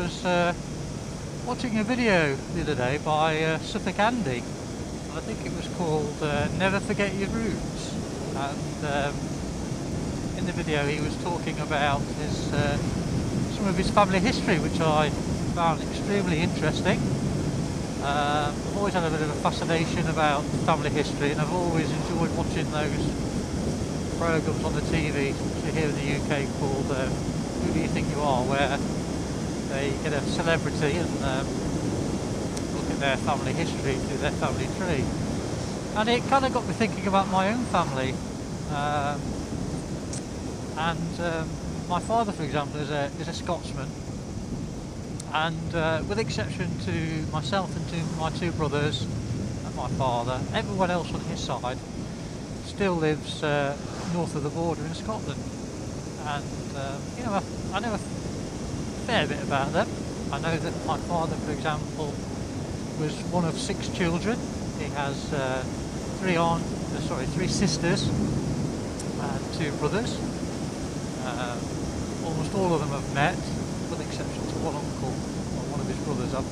was watching a video the other day by Suffolk Andy. I think it was called Never Forget Your Roots, and in the video he was talking about some of his family history, which I found extremely interesting. I've always had a bit of a fascination about family history, and I've always enjoyed watching those programmes on the TV, especially here in the UK, called Who Do You Think You Are, where they get a celebrity and look at their family history through their family tree. And it kind of got me thinking about my own family. My father, for example, is a Scotsman, and with exception to myself and to my two brothers and my father, everyone else on his side still lives north of the border in Scotland. And you know, I know a fair bit about them. I know that my father, for example, was one of 6 children. He has 3 sisters and 2 brothers. Almost all of them have met, with the exception to one uncle, or one of his brothers. I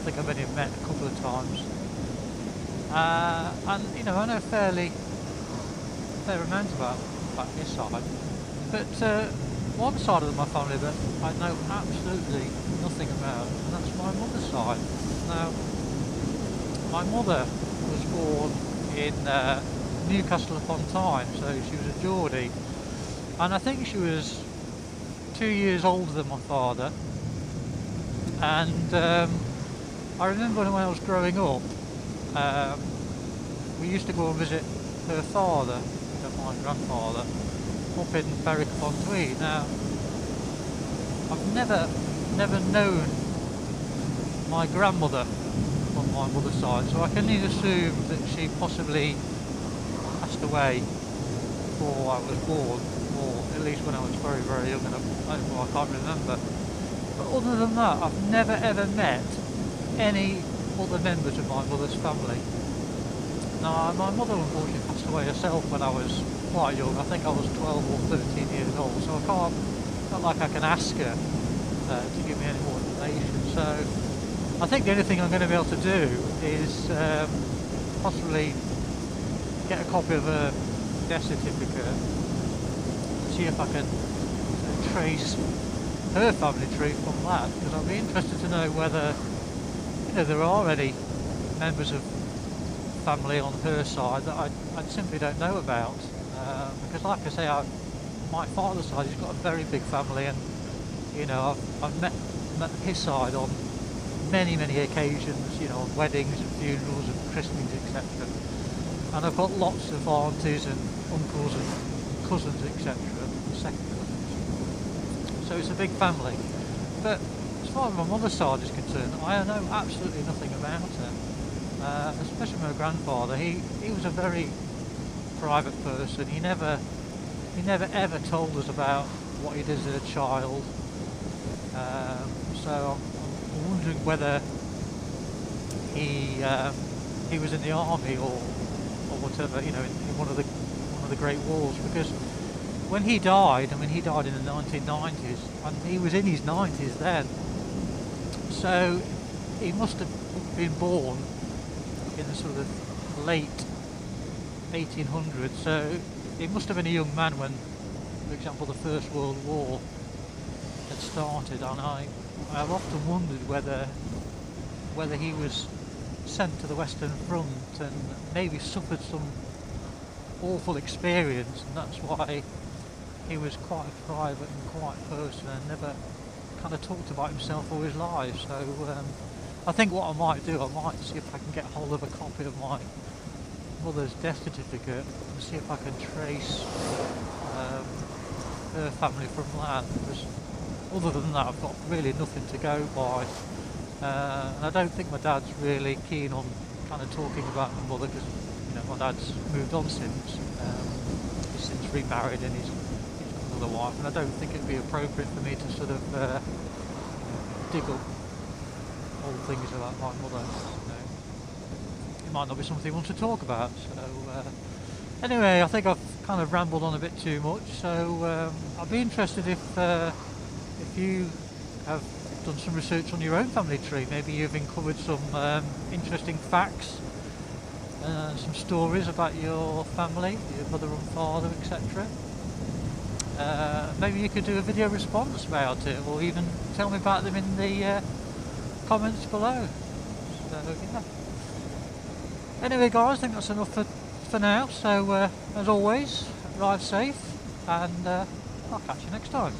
think I've only met a couple of times. And you know, I know a fair amount about his side. But one side of my family that I know absolutely nothing about, and that's my mother's side. Now, my mother was born in Newcastle upon Tyne, so she was a Geordie, and I think she was 2 years older than my father. And I remember when I was growing up, we used to go and visit her father, my grandfather, up in Berwick upon Tweed. Now, I've never known my grandmother on my mother's side, so I can only assume that she possibly passed away before I was born, or at least when I was very, very young, and I can't remember. But other than that, I've never ever met any other members of my mother's family. Now, my mother unfortunately passed away herself when I was quite young. I think I was 12 or 13 years old, so I can't, not like I can ask her to give me any more information. So I think the only thing I'm going to be able to do is possibly get a copy of her death certificate and see if I can trace her family tree from that, because I'd be interested to know whether, you know, there are any members of family on her side that I simply don't know about, because like I say, my father's side, he's got a very big family, and you know, I've met his side on many occasions, you know, on weddings and funerals and christenings, etc. And I've got lots of aunties and uncles and cousins, etc., second cousins. So it's a big family. But as far as my mother's side is concerned, I know absolutely nothing about her. Especially my grandfather. He was a very private person. He never ever told us about what he did as a child. So I'm wondering whether he was in the army or whatever, you know, in one of the Great Wars. Because when he died, I mean, he died in the 1990s, and he was in his 90s then. So he must have been born in the sort of late 1800s, so he must have been a young man when, for example, the First World War had started. And I've often wondered whether he was sent to the Western Front and maybe suffered some awful experience, and that's why he was quite a private and quiet person and never kind of talked about himself all his life. So I think what I might do, I might see if I can get hold of a copy of my mother's death certificate and see if I can trace her family from that, because other than that I've got really nothing to go by. And I don't think my dad's really keen on kind of talking about my mother, because, you know, my dad's moved on since. He's since remarried and he's got another wife, and I don't think it'd be appropriate for me to sort of dig up old things about my mother. You know, it might not be something he wants to talk about. So anyway, I think I've kind of rambled on a bit too much. So I'd be interested if you have done some research on your own family tree. Maybe you've uncovered some interesting facts, some stories about your family, your mother and father, etc. Maybe you could do a video response about it, or even tell me about them in the comments below. So yeah. Anyway guys, I think that's enough for now. So as always, ride safe, and I'll catch you next time.